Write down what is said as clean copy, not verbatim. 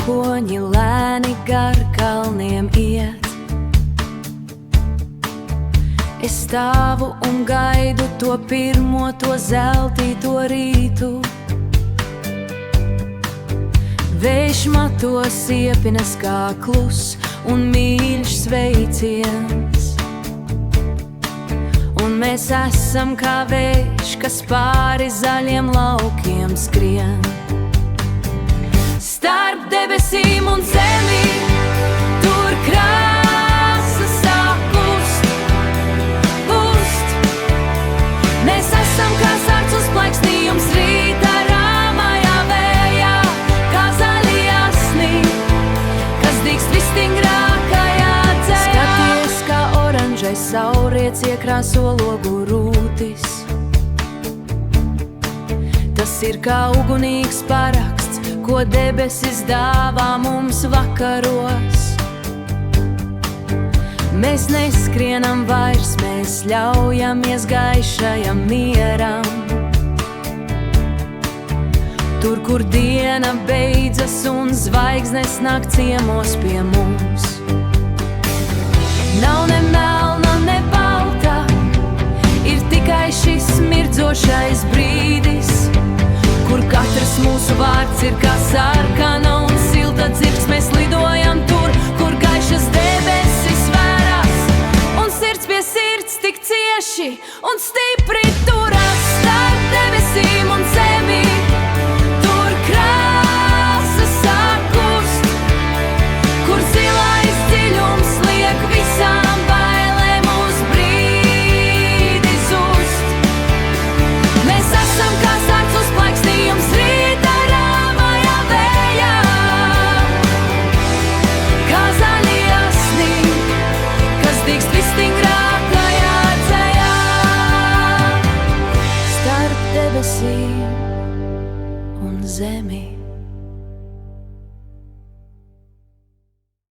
mākoņi lēni gar kalniem iet. Es stāvu un gaidu to pirmo, to zeltīto rītu. Vējš matos iepinas kā klus un mīļš sveiciens. Un mēs esam kā vējš, kas pāri zaļiem laukiem skrien. Starp debesīm un zemi, tur krāsas sāk kust. Mēs esam kā sarts uz plaiksnījums rīta rāmajā vējā, kā zaļi jasni, kas dīkst visstingrākajā dzējā. Skaties, kā oranžais sauriets iekrāso logu rūtis. Tas ir kā ugunīgs paraksts, ko debesis dāvā mums vakaros. Mēs neskrienam vairs, mēs ļaujamies gaišajam mieram. Tur, kur diena beidzas un zvaigznes nāk ciemos pie mums. Nav ne melna, ne balta, ir tikai šis mirdzošais brīdis, kur katrs mūsu vārds ir kā sarkana un silta dzirksts. Mēs lidojam tur, kur gaišas debesis vērās, un sirds pie sirds tik cieši un stipri turas. Starp debesīm un zemi, tur krāsas sāk kust, kur zilais dziļums liek visām bailēm uz brīdi zust. Mēs esam kā sarts uz plaiksnījums rīta rāmajā vējā, kā zaļi jasni, kas dīkst visstingrākajā dzējā. Starp debesīm un zemi.